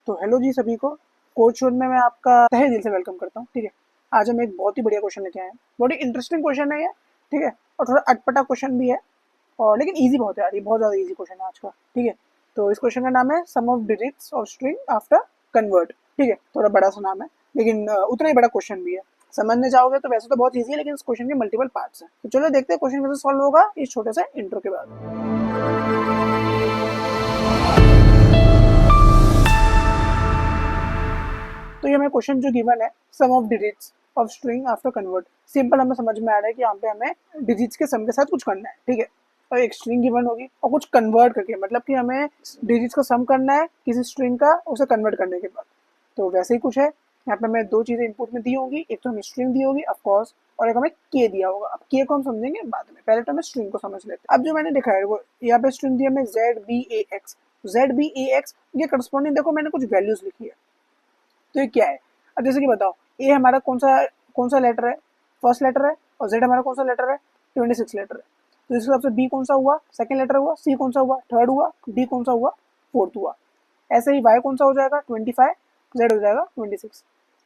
तो हेलो जी सभी को। कोच शोध में मैं आपका तहे दिल से वेलकम करता हूँ। ठीक है, आज हम एक बहुत ही बढ़िया क्वेश्चन लेके आए हैं। बहुत ही इंटरेस्टिंग क्वेश्चन है ये। ठीक है, और थोड़ा अटपटा क्वेश्चन भी है, और लेकिन इजी बहुत है यार, ये बहुत ज़्यादा इजी क्वेश्चन है आज का। ठीक है, तो इस क्वेश्चन का नाम है sum of digits of string after convert. ठीक है, थोड़ा बड़ा सा नाम है, लेकिन उतना ही बड़ा क्वेश्चन भी है। समझने जाओगे तो वैसे तो बहुत ईजी है, लेकिन इस क्वेश्चन के मल्टीपल पार्ट्स हैं। तो चलो देखते हैं क्वेश्चन कैसे सॉल्व होगा इस छोटे से इंट्रो के बाद। तो ये हमें क्वेश्चन जो गिवन है, sum of digits of string after convert. Simple हमें समझ में आ रहा है कि यहाँ पे हमें डिजिट्स के सम के साथ कुछ करना है। ठीक है, और एक स्ट्रिंग गिवन होगी और कुछ कन्वर्ट करके, मतलब कि हमें डिजिट्स का सम करना है किसी स्ट्रिंग का, उसे कन्वर्ट करने के बाद। तो वैसे ही कुछ है। यहाँ पे हमें दो चीज़ें इनपुट में दी होंगी, एक तो हमें स्ट्रिंग दी होगी ऑफकोर्स, और एक हमें के दिया होगा। अब के को हम समझेंगे बाद में, पहले तो हमें स्ट्रिंग को समझ लेते हैं। अब जो मैंने दिखाया है वो यहाँ पे स्ट्रिंग दी हमें ZBAX। ZBAX ये करस्पॉन्डिंग, देखो मैंने कुछ वैल्यूज लिखी है। तो ये क्या है? अब जैसे कि बताओ, ए हमारा कौन सा लेटर है? फर्स्ट लेटर है। और जेड हमारा कौन सा लेटर है? 26 लेटर है। तो इस हिसाब से बी कौन सा हुआ? सेकंड लेटर हुआ। सी कौन सा हुआ? थर्ड हुआ। डी कौन सा हुआ? फोर्थ हुआ। ऐसे ही वाई कौन सा हो जाएगा? 25। जेड हो जाएगा 26।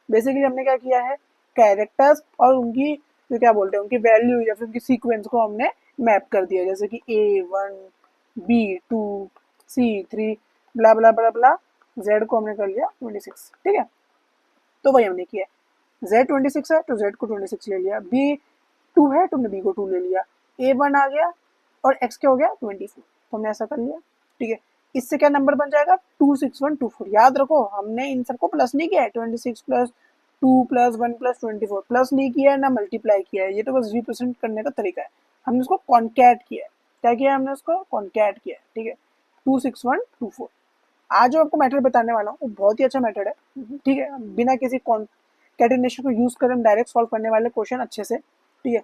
बेसिकली हमने क्या किया है, कैरेक्टर्स और उनकी जो क्या बोलते हैं उनकी वैल्यू या फिर उनकी सीक्वेंस को हमने मैप कर दिया। जैसे कि A1, B2, C3, ब्ला ब्ला ब्ला ब्ला, जेड को हमने कर लिया 26। ठीक है, तो वही हमने किया। जेड 26 है तो जेड को 26 ले लिया, बी 2 है तो हमने बी को 2 ले लिया, A1 आ गया और एक्स क्या हो गया 24। तो हमने ऐसा कर लिया। ठीक है, इससे क्या नंबर बन जाएगा? 26124। याद रखो हमने इन सबको प्लस नहीं किया है, 26 प्लस 2 प्लस 1 प्लस 24 प्लस नहीं किया है ना मल्टीप्लाई किया है, ये तो बस रिप्रेजेंट करने का तरीका है। हमने उसको कॉन्कैट किया है। क्या किया है हमने? उसको कॉन्कैट किया है। ठीक है, 26124। आज जो आपको मेथड बताने वाला हूँ वो बहुत ही अच्छा मेथड है। ठीक है, बिना किसी कैटेनेशन को यूज कर हम डायरेक्ट सॉल्व करने वाले क्वेश्चन अच्छे से। ठीक है,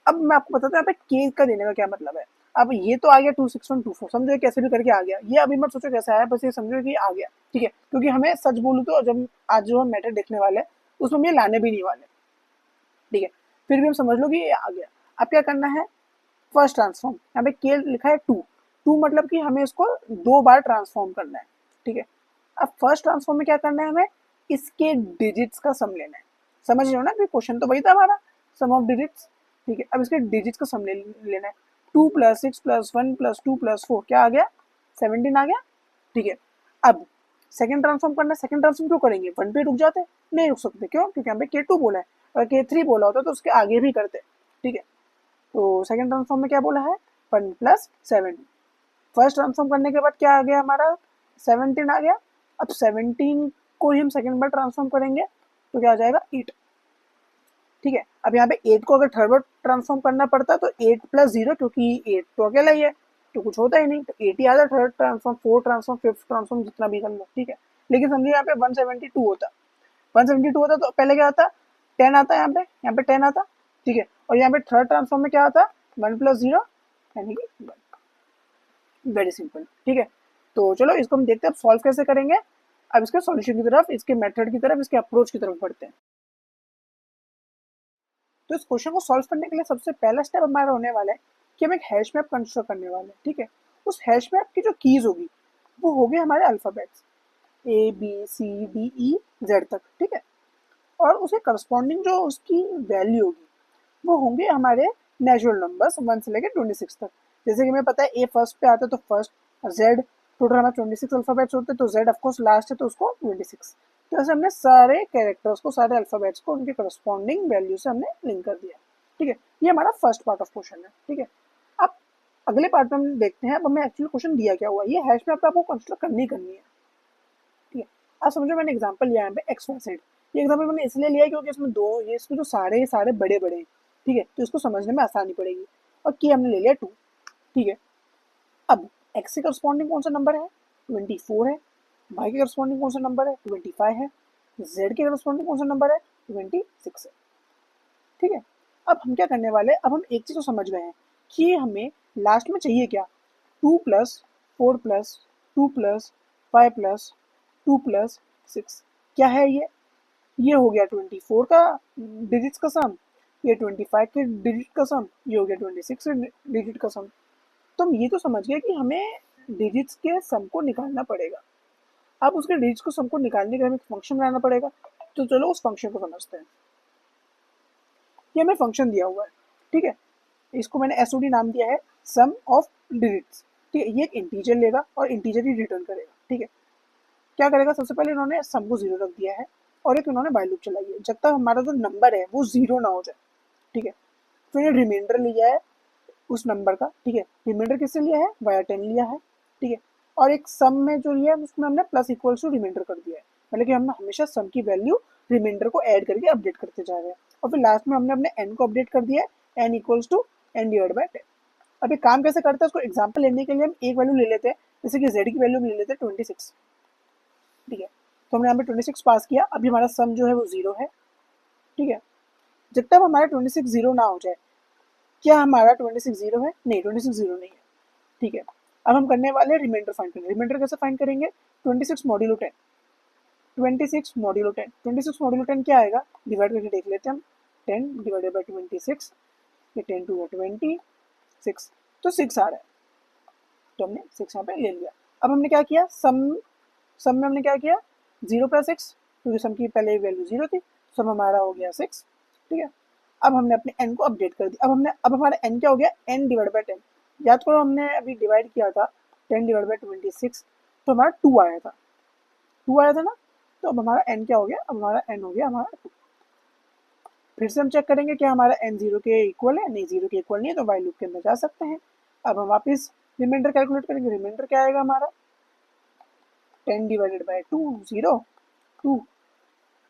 अब मैं आपको बताता हूँ यहाँ पे के का देने का क्या मतलब है। अब ये तो आ गया 26124, समझो ये कैसे भी करके आ गया। ये अभी मत सोचो कैसे आया, बस ये समझो कि आ गया। ठीक है, क्योंकि हमें सच बोलूँ तो जब आज जो हम मेथड देखने वाले हैं उसमें हम ये लाने भी नहीं वाले। ठीक है, फिर भी हम समझ लो कि ये आ गया। अब क्या करना है? फर्स्ट ट्रांसफॉर्म, यहाँ पे के लिखा है 2। 2 मतलब कि हमें इसको 2 बार ट्रांसफॉर्म करना है। ठीक है, अब फर्स्ट ट्रांसफॉर्म में क्या करना है? हमें इसके डिजिट्स का सम लेना है। समझ रहे हो ना, क्वेश्चन तो वही था हमारा, सम ऑफ डिजिट्स। ठीक है, अब इसके डिजिट्स का सम लेना है। 2 प्लस 6 प्लस 1 प्लस 2 प्लस 4 क्या आ गया? 17 आ गया। ठीक है, अब सेकंड ट्रांसफॉर्म करना है। सेकंड ट्रांसफॉर्म क्यों करेंगे? 1 पे रुक जाते? नहीं रुक सकते। क्यों? क्योंकि यहाँ पे K2 बोला है। अगर K3 बोला होता तो उसके आगे भी करते। ठीक है, तो सेकंड ट्रांसफॉर्म में क्या बोला है? 1 प्लस 7। फर्स्ट ट्रांसफॉर्म करने के बाद क्या आ गया हमारा? 17 आ गया। अब 17 को ही हम सेकंड बार ट्रांसफॉर्म करेंगे तो क्या आ जाएगा? 8। ठीक है, अब यहाँ पे 8 को अगर थर्ड बार ट्रांसफॉर्म करना पड़ता तो 8 प्लस 0, क्योंकि 8 तो अकेला ही है तो कुछ होता ही नहीं, तो 8 ही आ जाए। Third transform, fourth transform, fifth transform, जितना भी कर लो। ठीक है, लेकिन समझिए यहाँ पे 172 होता। 172 होता तो पहले क्या आता? 10 आता। यहाँ पे 10 आता। ठीक है, और यहाँ पे थर्ड ट्रांसफॉर्म में क्या आता? 1 प्लस 0 यानी कि 1। Very simple. ठीक है, तो चलो इसको हम देखते हैं अब सॉल्व कैसे करेंगे। अब इसके सॉल्यूशन की तरफ, इसके मेथड की तरफ, इसके अप्रोच की तरफ बढ़ते हैं। तो इस क्वेश्चन को सॉल्व करने के लिए सबसे पहला स्टेप हमारा होने वाला है कि हम एक हैश मैप कंस्ट्रक्ट करने वाले हैं। ठीक है, उस हैश मैप की जो कीज होगी वो होगी हमारे अल्फाबेट्स ABCDEZ तक। ठीक है, और उसे करस्पॉन्डिंग जो उसकी वैल्यू होगी वो होंगे हमारे नेचुरल नंबर्स 1 से लेकर 26 तक। जैसे कि हमें पता है ए फर्स्ट पे आता है तो फर्स्ट, जेड टोटल हमारे 26 अल्फाबेट्स होते हैं तो जेड ऑफकोर्स लास्ट है तो उसको 26। तो ऐसे हमने सारे कैरेक्टर्स को, सारे अल्फाबेट्स को उनके करस्पॉन्डिंग वैल्यू से हमने लिंक कर दिया। ठीक है, ये हमारा फर्स्ट पार्ट ऑफ क्वेश्चन है। ठीक है, अब अगले पार्ट में हम देखते हैं अब हमें एक्चुअली क्वेश्चन दिया क्या हुआ। ये हैश मैप आपको कंस्ट्रक्ट करनी है। ठीक है, अब समझो मैंने एग्जाम्पल लिया है यहाँ पे एक्स वाई जेड। ये एग्जाम्पल मैंने इसलिए लिया क्योंकि इसमें दो, ये इसमें जो सारे बड़े बड़े हैं। ठीक है, तो इसको समझने में आसानी पड़ेगी। और की हमने ले लिया 2। ठीक है, अब एक्स के करस्पॉन्डिंग कौन सा नंबर है? 24 है। वाई के करस्पॉन्डिंग कौन सा नंबर है? 25 है। जेड के करस्पॉन्डिंग कौन सा नंबर है? 26 है। ठीक है, अब हम क्या करने वाले हैं? अब हम एक चीज़ तो समझ गए हैं कि हमें लास्ट में चाहिए क्या? 2 plus 4 plus 2 plus 5 plus 2 plus 6। क्या है ये? ये हो गया 24 का डिजिट्स का सम, ये 25 के डिजिट का सम, ये हो गया 26 डिजिट का सम। तो हम ये तो समझ गए कि हमें डिजिट्स के सम को निकालना पड़ेगा। अब उसके डिजिट्स को सबको निकालने के लिए हमें फंक्शन बनाना पड़ेगा। तो चलो उस फंक्शन को समझते हैं। ये हमें फंक्शन दिया हुआ है, ठीक है, इसको मैंने एसओडी नाम दिया है सम ऑफ डिजिट्स। ठीक है, ये एक इंटीजर लेगा और इंटीजर ही रिटर्न करेगा। ठीक है, क्या करेगा, सबसे पहले इन्होंने सम को जीरो रख दिया है और एक इन्होंने बाय लूप चलाई है जब तक हमारा जो नंबर है वो जीरो ना हो जाए। ठीक है, तो ये रिमाइंडर लिया है उस नंबर का। ठीक है, रिमाइंडर किससे लिया है, वाया 10 लिया है। ठीक है, और एक सम में जो लिया है उसमें हमने प्लस इक्वल्स टू रिमाइंडर कर दिया है, मतलब कि हमने हमेशा सम की वैल्यू रिमाइंडर को ऐड करके अपडेट करते जा रहे हैं। और फिर लास्ट में हमने अपने एन को अपडेट कर दिया है, N equals to N divide by 10। अब ये काम कैसे करता है, उसको एग्जाम्पल लेने के लिए हम एक वैल्यू ले लेते हैं, जैसे कि जेड की वैल्यू ले लेते हैं 26। ठीक है, तो हमने यहाँ पे 26 पास किया। अभी हमारा सम जो है वो जीरो है। ठीक है, जब तक हमारा 26 जीरो ना हो जाए, क्या हमारा 26 जीरो है, नहीं 26 जीरो नहीं है। ठीक है, अब हम करने वाले हैं रिमाइंडर फाइंड करेंगे। रिमाइंडर कैसे फाइंड करेंगे, 26 मॉड्यूलो 10, 26 मॉड्यूलो 10, 26 मॉड्यूलो 10 क्या आएगा, डिवाइड करके देख लेते हैं हम। 10 डिवाइडेड बाई 26, ये 10 टू 26, तो 6 आ रहा है, तो हमने 6 यहाँ पे ले लिया। अब हमने क्या किया, सम सम में हमने क्या किया, 0 प्लस 6, क्योंकि सम की पहले वैल्यू 0 थी, सम हमारा हो गया 6। ठीक है, अब हमने अपने n को अपडेट कर दिया। अब हमारा n क्या हो गया, n डिवाइड बाई 10। याद करो हमने अभी डिवाइड किया था 10 डिवाइड बाई 26, तो हमारा 2 आया था, 2 आया था ना। तो अब हमारा n क्या हो गया, अब हमारा n हो गया हमारा 2। फिर से हम चेक करेंगे क्या हमारा n 0 के इक्वल है, नहीं 0 के इक्वल नहीं है, तो वाइल लूप के अंदर जा सकते हैं। अब हम वापस रिमाइंडर कैलकुलेट करेंगे। रिमाइंडर क्या आएगा हमारा, 10 डिवाइडेड बाई 2, 0, 2,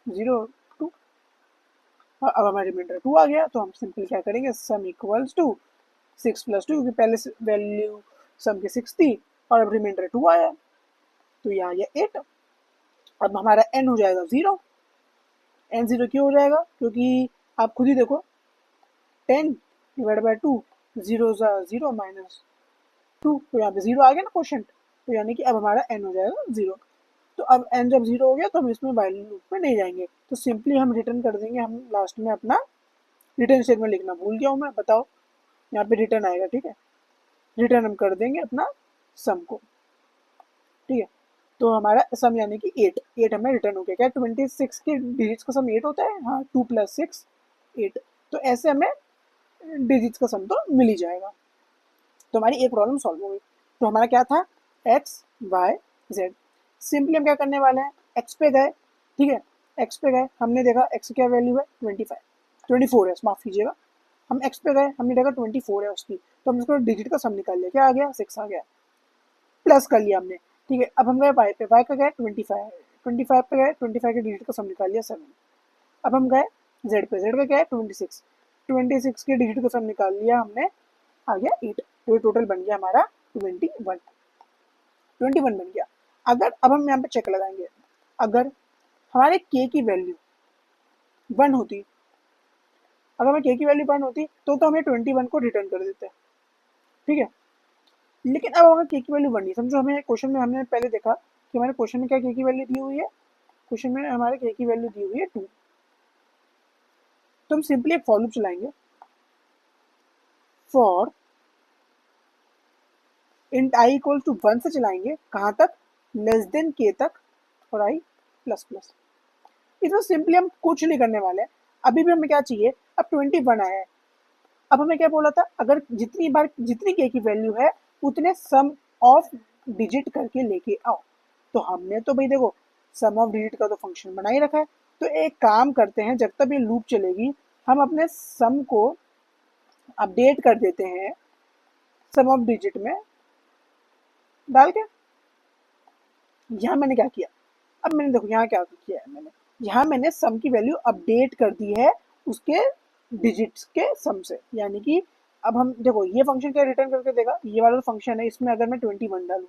0, 2। अब हमारा रिमाइंडर 2 आ गया, तो हम सिंपल क्या करेंगे, सम इक्वल्स टू 6 प्लस 2, क्योंकि पहले वैल्यू सम की 6 थी और अब रिमाइंडर 2 आया, तो ये आ गया 8। अब हमारा n हो जाएगा 0। n 0 क्यों हो जाएगा, क्योंकि आप खुद ही देखो 10 डिवाइड बाई 2, 0 0 माइनस 2, तो यहाँ पे 0 आ गया ना क्वेश्चन, तो यानी कि अब हमारा n हो जाएगा 0। तो अब n जब 0 हो गया तो हम इसमें वाइल लूप में नहीं जाएंगे, तो सिंपली हम रिटर्न कर देंगे। हम लास्ट में अपना रिटर्न स्टेटमेंट लिखना भूल गया हूँ मैं, बताओ, यहाँ पे रिटर्न आएगा। ठीक है, रिटर्न हम कर देंगे अपना सम को। ठीक है, तो हमारा सम यानी कि 8 हमें रिटर्न हो गया। क्या 26 के डिजिट्स का सम 8 होता है, हाँ, 2 प्लस 6 8। तो ऐसे हमें डिजिट्स का सम तो मिल ही जाएगा। तो हमारी एक प्रॉब्लम सॉल्व हो गई। तो हमारा क्या था, एक्स वाई जेड। सिंपली हम क्या करने वाले हैं, एक्स पे गए। ठीक है, एक्स पे गए, हमने देखा एक्स क्या वैल्यू है 25, 24 है, माफ कीजिएगा। हम एक्स पे गए, हमने देखा 24 है उसकी, तो हम उसको डिजिट का सम निकाल लिया, क्या आ गया 6 आ गया, प्लस कर लिया हमने। ठीक है, अब हम गए वाई पे, वाई का गया 25, 25 पे गए, 25 के डिजिट का सम निकाल लिया 7। अब हम गए जेड पे, जेड का क्या है 26, 26 के डिजिट का सम निकाल लिया हमने, आ गया 8। तो ये टोटल बन गया हमारा 21, 21 बन गया। अगर अब हम यहाँ पे चेक लगाएंगे, अगर हमारे k की वैल्यू 1 होती, अगर हमें k की वैल्यू 1 होती तो हमें 21 को रिटर्न कर देते। ठीक है, लेकिन अब हमें k की वैल्यू 1 नहीं, समझो हमें क्वेश्चन में हमने पहले देखा कि हमारे क्वेश्चन में क्या k की वैल्यू दी हुई है, क्वेश्चन में हमारे k की वैल्यू दी हुई है 2। तो हम सिंपली एक फॉर लूप चलाएंगे, for int I equal to 1 से चलाएंगे, कहाँ तक, लेस देन k तक, और i प्लस प्लस। इसमें सिंपली हम कुछ नहीं करने वाले हैं। अभी भी हमें क्या चाहिए, अब 21 आया है, अब हमें क्या बोला था, अगर जितनी बार जितनी k की वैल्यू है उतने सम ऑफ डिजिट करके लेके आओ। तो हमने तो भाई देखो सम ऑफ डिजिट का तो फंक्शन बना ही रखा है, तो एक काम करते हैं, जब तक ये लूप चलेगी हम अपने सम को अपडेट कर देते हैं सम ऑफ डिजिट में डाल के। यहाँ मैंने क्या किया, अब मैंने देखो यहाँ क्या किया है, मैंने यहाँ मैंने सम की वैल्यू अपडेट कर दी है उसके डिजिट्स के सम से, यानी कि अब हम देखो ये फंक्शन क्या रिटर्न करके देगा, ये वाला फंक्शन है, इसमें अगर मैं 21 डालूँ,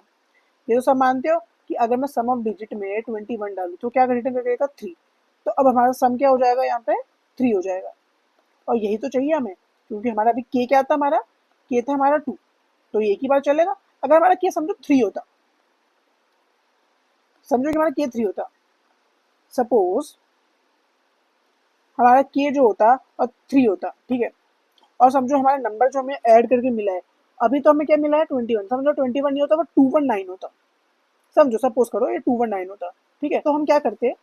ये तो सब मानते हो कि अगर मैं सम ऑफ डिजिट में 21 डालूँ तो क्या रिटर्न करके देगा 3। तो अब हमारा सम क्या हो जाएगा, यहाँ पे 3 हो जाएगा, और यही तो चाहिए हमें, क्योंकि हमारा अभी के क्या था, हमारा के था हमारा 2, तो एक ही बार चलेगा। अगर हमारा के समझो 3 होता, समझो कि हमारा के 3 होता, सपोज हमारा के जो होता और 3 होता, ठीक है, और समझो हमारा नंबर जो हमें ऐड करके मिला है, अभी तो हमें क्या मिला है 21, समझो 21 नहीं होता वो 219 होता, समझो सपोज करो ये 219 होता, ठीक है। तो हम क्या करते हैं,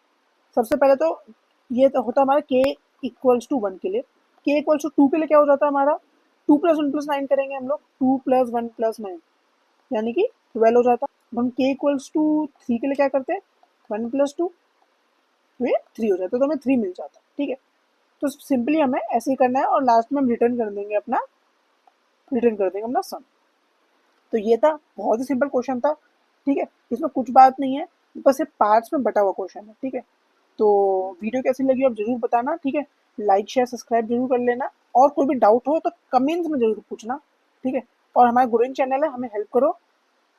सबसे पहले तो ये तो होता हमारा k इक्वल्स टू 1 के लिए, k इक्वल्स टू 2 के लिए क्या हो जाता है हमारा 2 प्लस 1 प्लस 9 करेंगे हम लोग, 2 प्लस 1 प्लस 9 यानी कि 12 हो जाता। अब हम k इक्वल्स टू 3 के लिए क्या करते हैं, 1 प्लस 2, तो ये 3 हो जाता है, तो हमें 3 मिल जाता है, ठीक है। तो सिंपली हमें ऐसे ही करना है और लास्ट में हम रिटर्न कर देंगे अपना सम। तो ये था, बहुत ही सिंपल क्वेश्चन था, ठीक है। इसमें कुछ बात नहीं है, बस ये पार्ट्स में बटा हुआ क्वेश्चन है, ठीक है। तो वीडियो कैसी लगी आप जरूर बताना, ठीक है। लाइक शेयर सब्सक्राइब जरूर कर लेना, और कोई भी डाउट हो तो कमेंट्स में जरूर पूछना, ठीक है। और हमारा ग्रोइंग चैनल है, हमें हेल्प करो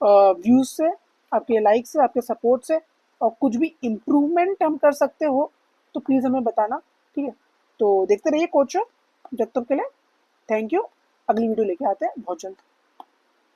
व्यूज से, आपके लाइक से, आपके सपोर्ट से, और कुछ भी इम्प्रूवमेंट हम कर सकते हो तो प्लीज़ हमें बताना, ठीक है। तो देखते रहिए कोच, जब तक के लिए थैंक यू। अगली वीडियो लेके आते हैं बहुत जल्द।